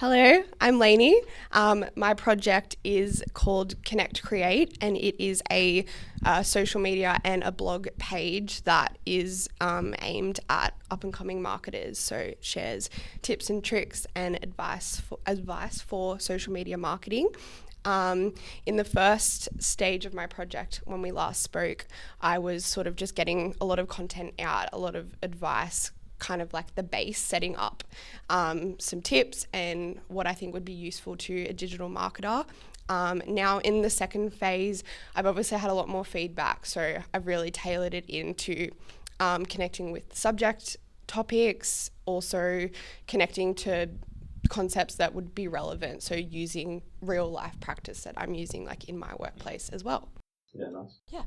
Hello, I'm Lainey. My project is called Connect Create, and it is a social media and a blog page that is aimed at up-and-coming marketers. So it shares tips and tricks and advice for social media marketing. In the first stage of my project, when we last spoke, I was sort of just getting a lot of content out, a lot of advice, kind of like the base, setting up some tips and what I think would be useful to a digital marketer. Now in the second phase, I've obviously had a lot more feedback, so I've really tailored it into connecting with subject topics, also connecting to concepts that would be relevant, so using real life practice that I'm using like in my workplace as well. Yeah, nice. Yeah.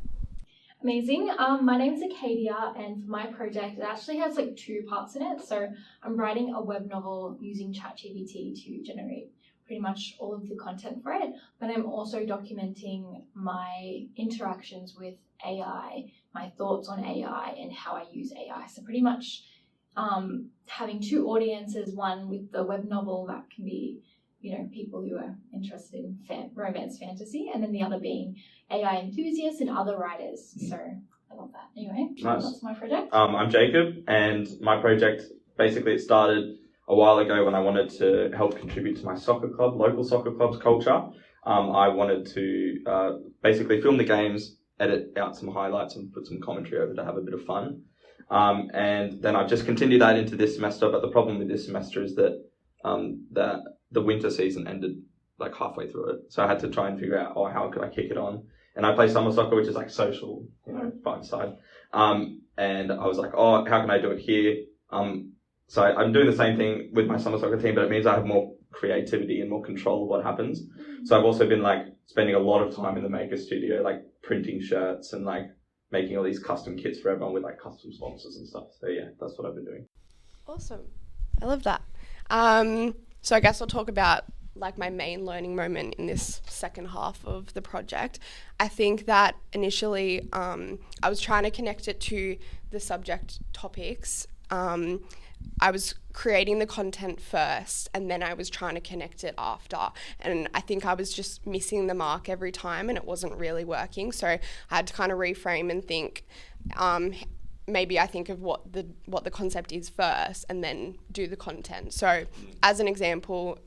Amazing. My name's Acadia, and for my project, it actually has like two parts in it. So I'm writing a web novel using ChatGPT to generate pretty much all of the content for it, but I'm also documenting my interactions with AI, my thoughts on AI, and how I use AI. So pretty much having two audiences, one with the web novel that can be, people who are interested in romance fantasy, and then the other being AI enthusiasts and other writers. So I love that. Anyway, nice. That's my project. I'm Jacob, and my project, basically it started a while ago when I wanted to help contribute to my local soccer club's culture. I wanted to basically film the games, edit out some highlights and put some commentary over to have a bit of fun. And then I've just continued that into this semester, but the problem with this semester is that the winter season ended like halfway through it. So I had to try and figure out, how could I kick it on? And I play summer soccer, which is like social, five-side. And I was like, how can I do it here? So I'm doing the same thing with my summer soccer team, but it means I have more creativity and more control of what happens. So I've also been like spending a lot of time in the maker studio, like printing shirts and like making all these custom kits for everyone with like custom sponsors and stuff. So yeah, that's what I've been doing. Awesome. I love that. So I guess I'll talk about like my main learning moment in this second half of the project. I think that initially I was trying to connect it to the subject topics. I was creating the content first and then I was trying to connect it after. And I think I was just missing the mark every time and it wasn't really working. So I had to kind of reframe and think, maybe I think of what the concept is first and then do the content. So as an example,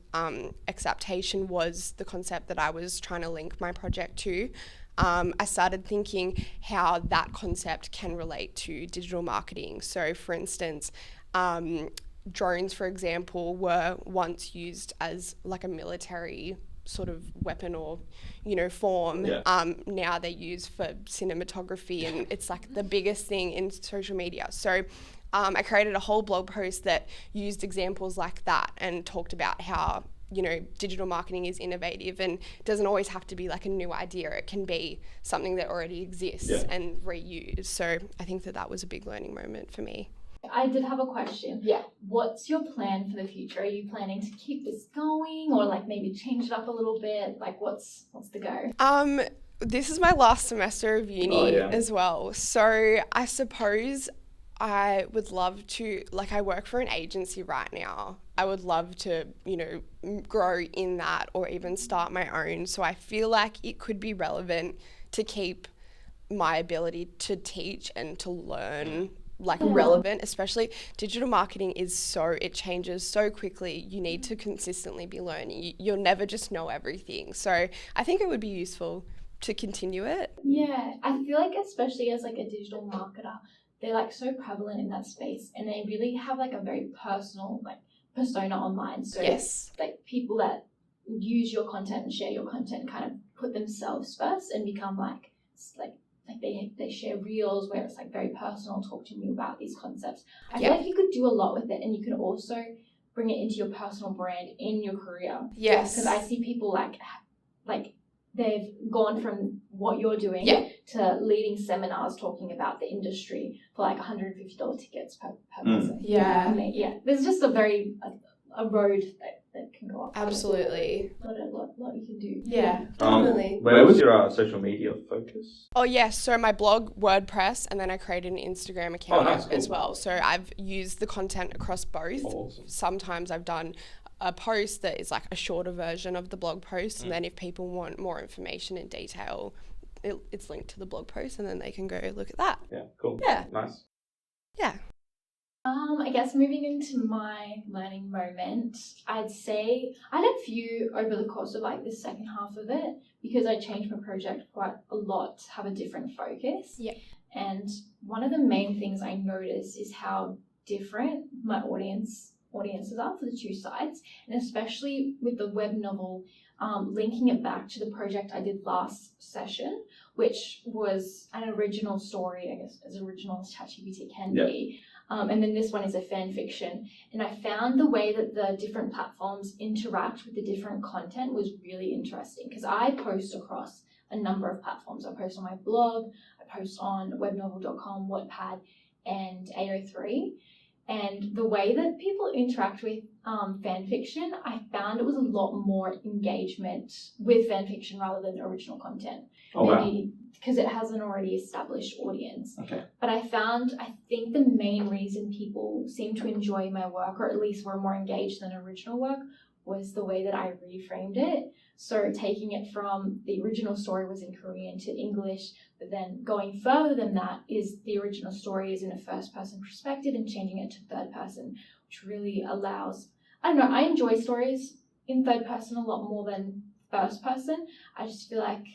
acceptation was the concept that I was trying to link my project to. I started thinking how that concept can relate to digital marketing. So for instance, drones, for example, were once used as like a military sort of weapon or form. Now they're used for cinematography and it's like the biggest thing in social media. So I created a whole blog post that used examples like that and talked about how digital marketing is innovative and doesn't always have to be like a new idea. It can be something that already exists and reused. So I think that was a big learning moment for me. I did have a question. Yeah. What's your plan for the future? Are you planning to keep this going or like maybe change it up a little bit? Like what's the go? This is my last semester of uni as well. So I suppose I would love to, like I work for an agency right now. I would love to, grow in that or even start my own. So I feel like it could be relevant to keep my ability to teach and to learn relevant, especially digital marketing it changes so quickly. You need to consistently be learning. You'll never just know everything. So I think it would be useful to continue it. Yeah, I feel like especially as like a digital marketer, they're like so prevalent in that space and they really have like a very personal like persona online. So like people that use your content and share your content kind of put themselves first and become like they share reels where it's like very personal, talk to me about these concepts. I feel like you could do a lot with it and you can also bring it into your personal brand in your career. Yes. Because I see people like they've gone from what you're doing to leading seminars talking about the industry for like $150 tickets per person. Yeah. There's just a road that can go up. Absolutely. A lot you can do. Yeah, definitely. Where was your social media focus? Oh, yes. So my blog, WordPress, and then I created an Instagram account as well. So I've used the content across both. Awesome. Sometimes I've done a post that is like a shorter version of the blog post, and then if people want more information in detail, it's linked to the blog post, and then they can go look at that. Yeah, cool. Yeah. Nice. Yeah. I guess moving into my learning moment, I'd say I had a few over the course of like the second half of it, because I changed my project quite a lot to have a different focus. Yeah. And one of the main things I noticed is how different my audiences are for the two sides, and especially with the web novel, linking it back to the project I did last session, which was an original story, I guess, as original as ChatGPT can be. And then this one is a fan fiction. And I found the way that the different platforms interact with the different content was really interesting, because I post across a number of platforms. I post on my blog, I post on webnovel.com, Wattpad, and AO3. And the way that people interact with fan fiction, I found it was a lot more engagement with fan fiction rather than original content. Maybe because it has an already established audience. Okay. But I think the main reason people seem to enjoy my work, or at least were more engaged than original work, was the way that I reframed it. So taking it from the original story was in Korean to English, but then going further than that is the original story is in a first person perspective and changing it to third person, which really allows, I don't know, I enjoy stories in third person a lot more than first person. I just feel like,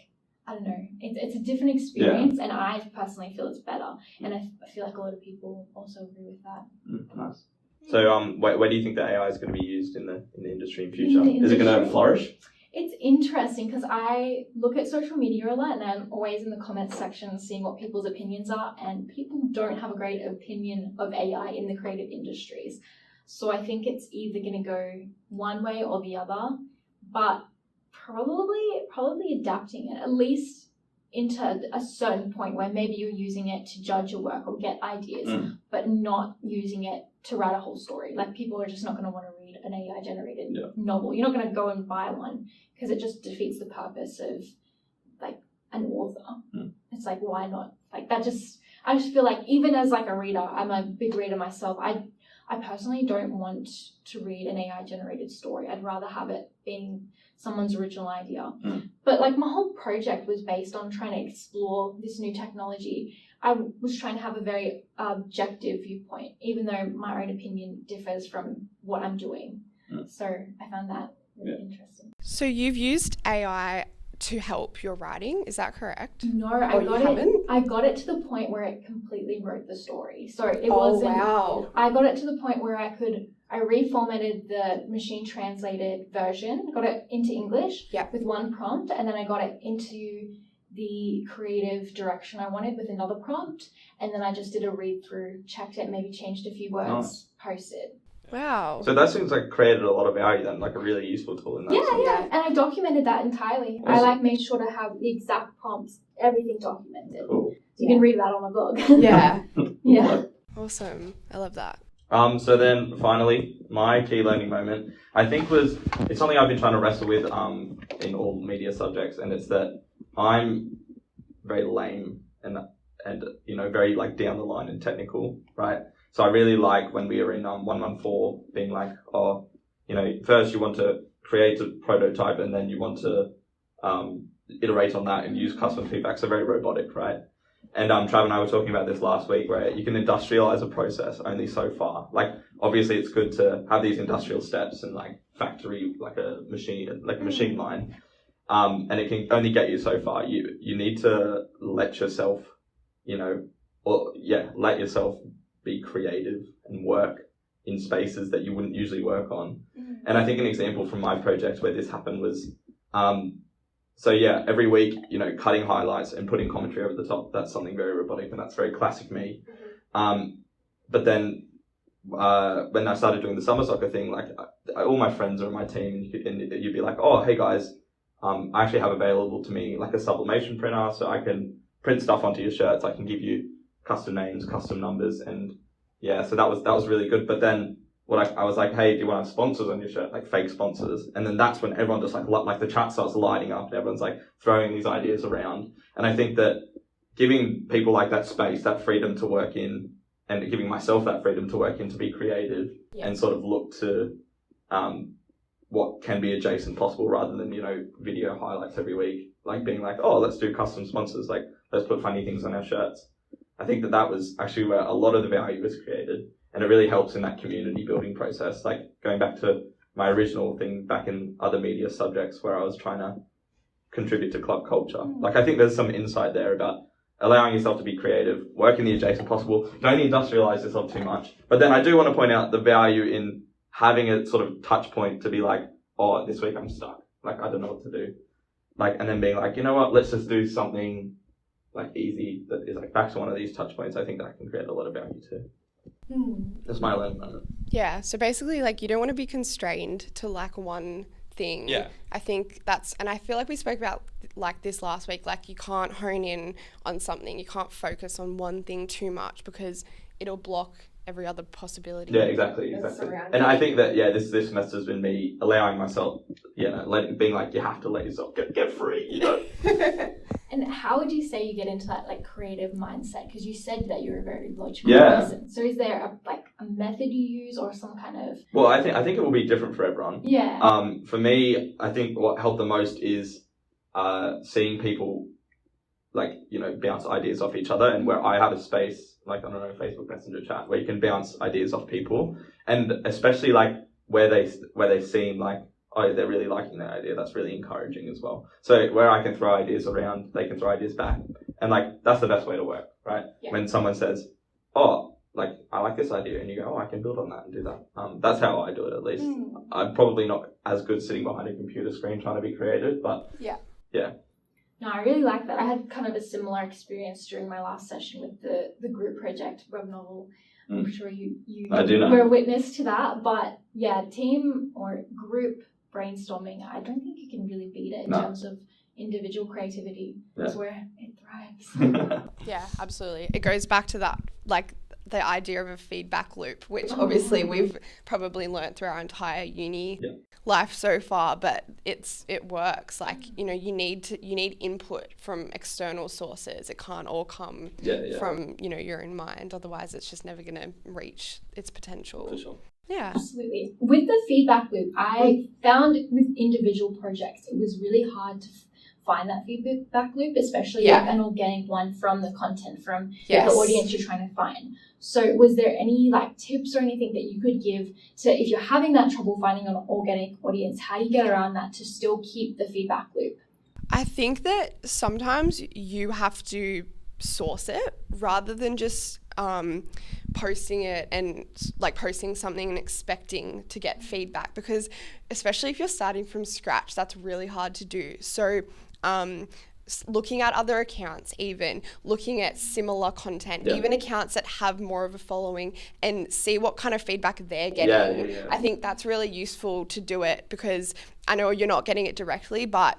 I don't know, it's a different experience, and I personally feel it's better. And I feel like a lot of people also agree with that. Nice. So where do you think the AI is going to be used in the industry in future? Is it going to flourish? It's interesting because I look at social media a lot, and I'm always in the comments section seeing what people's opinions are, and people don't have a great opinion of AI in the creative industries. So I think it's either going to go one way or the other, but probably adapting it, at least into a certain point where maybe you're using it to judge your work or get ideas, but not using it to write a whole story. Like, people are just not going to want to read an AI generated novel. You're not going to go and buy one, because it just defeats the purpose of like an author. It's like, why not? Like, I just feel like, even as like a reader, I'm a big reader myself, I personally don't want to read an AI generated story. I'd rather have it being someone's original idea. But like, my whole project was based on trying to explore this new technology. I was trying to have a very objective viewpoint, even though my own opinion differs from what I'm doing. So I found that really interesting. So you've used AI to help your writing, is that correct? No, I got it to the point where it completely wrote the story. So it wasn't. Wow. I got it to the point where I reformatted the machine translated version, got it into English with one prompt, and then I got it into the creative direction I wanted with another prompt, and then I just did a read through, checked it, maybe changed a few words, posted. Wow. So those things like created a lot of value then, like a really useful tool in that sense. Yeah, and I documented that entirely. Awesome. I made sure to have the exact prompts, everything documented. Cool. So you can read that on my blog. Yeah. Yeah. Awesome. I love that. So then finally, my key learning moment, I think it's something I've been trying to wrestle with in all media subjects, and it's that I'm very lame and very like down the line and technical, right? So I really like when we were in 114 being like, first you want to create a prototype and then you want to iterate on that and use customer feedback. So very robotic, right? And Trav and I were talking about this last week, where you can industrialize a process only so far. Like, obviously it's good to have these industrial steps and like factory, like a machine line. And it can only get you so far. You need to let yourself, let yourself be creative and work in spaces that you wouldn't usually work on. And I think an example from my project where this happened was, every week, cutting highlights and putting commentary over the top, that's something very robotic and that's very classic me. But then when I started doing the summer soccer thing, like all my friends are on my team, and you'd be like, oh, hey guys, I actually have available to me like a sublimation printer, so I can print stuff onto your shirts. I can give you custom names, custom numbers, and so that was really good. But then I was like, hey, do you want to have sponsors on your shirt, like fake sponsors? And then that's when everyone just like the chat starts lighting up and everyone's like throwing these ideas around. And I think that giving people like that space, that freedom to work in, and giving myself that freedom to work in, to be creative and sort of look to what can be adjacent possible rather than, video highlights every week. Like being like, oh, let's do custom sponsors. Like, let's put funny things on our shirts. I think that was actually where a lot of the value was created. And it really helps in that community building process. Like going back to my original thing back in other media subjects where I was trying to contribute to club culture. Like I think there's some insight there about allowing yourself to be creative, work in the adjacent possible, don't industrialize yourself too much. But then I do want to point out the value in having a sort of touch point to be like, oh, this week I'm stuck. Like, I don't know what to do. Like, and then being like, you know what, let's just do something like easy that is like back to one of these touch points. I think that can create a lot of value too. That's my learning moment. Yeah. So basically, like, you don't want to be constrained to like one thing. Yeah. I think and I feel like we spoke about like this last week, like you can't hone in on something. You can't focus on one thing too much because it'll block every other possibility. Yeah, exactly. And I think that, this semester has been me allowing myself, being like, you have to let yourself get free, And how would you say you get into that like creative mindset? Because you said that you're a very logical person. So is there a method you use or some kind of? Well, I think it will be different for everyone. Yeah. For me, I think what helped the most is seeing people like, bounce ideas off each other, and where I have a space, like, I don't know, Facebook Messenger chat, where you can bounce ideas off people, and especially like where they seem like, oh, they're really liking that idea. That's really encouraging as well. So where I can throw ideas around, they can throw ideas back. And like, that's the best way to work, right? Yeah. When someone says, oh, like, I like this idea, and you go, oh, I can build on that and do that. That's how I do it, at least. I'm probably not as good sitting behind a computer screen trying to be creative, but yeah. No, I really like that. I had kind of a similar experience during my last session with the group project web novel. I'm sure you I do know. were a witness to that. But yeah, team or group brainstorming, I don't think you can really beat it in terms of individual creativity. That's where it thrives. Yeah, absolutely. It goes back to that, like, the idea of a feedback loop, which obviously we've probably learned through our entire uni life so far, but it works. Like, you need input from external sources. It can't all come from, your own mind. Otherwise it's just never going to reach its potential. For sure. Yeah. Absolutely. With the feedback loop, I found with individual projects, it was really hard to find that feedback loop, especially like an organic one from the content, from the audience you're trying to find. So was there any like tips or anything that you could give to, if you're having that trouble finding an organic audience, how do you get around that to still keep the feedback loop? I think that sometimes you have to source it rather than just posting it and like posting something and expecting to get feedback, because especially if you're starting from scratch, that's really hard to do. So looking at other accounts, even looking at similar content, even accounts that have more of a following, and see what kind of feedback they're getting. I think that's really useful to do it, because I know you're not getting it directly, but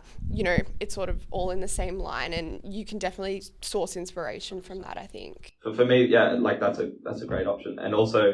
it's sort of all in the same line, and you can definitely source inspiration from that, I think. For me, like that's a great option. And also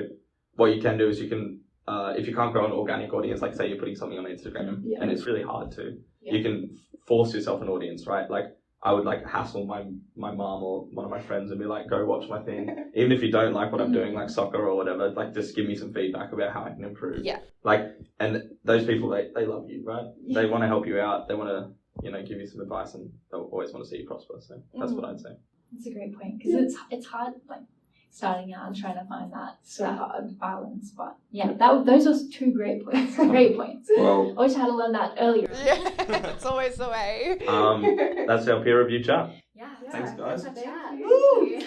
what you can do is you can, if you can't grow an organic audience, like say you're putting something on Instagram and it's really hard to, you can force yourself an audience, right? Like I would like hassle my mom or one of my friends and be like, go watch my thing. Even if you don't like what I'm doing, like soccer or whatever, like just give me some feedback about how I can improve. Yeah. Like, and those people, they love you, right? They want to help you out. They want to, give you some advice, and they'll always want to see you prosper. So that's what I'd say. That's a great point, because it's hard, like starting out and trying to find that balance. But those are two great points. Great points. Well, I wish I had learned that earlier. Yeah, it's always the way. That's our peer review chat. Yeah. Thanks, guys. That's a chat. Woo!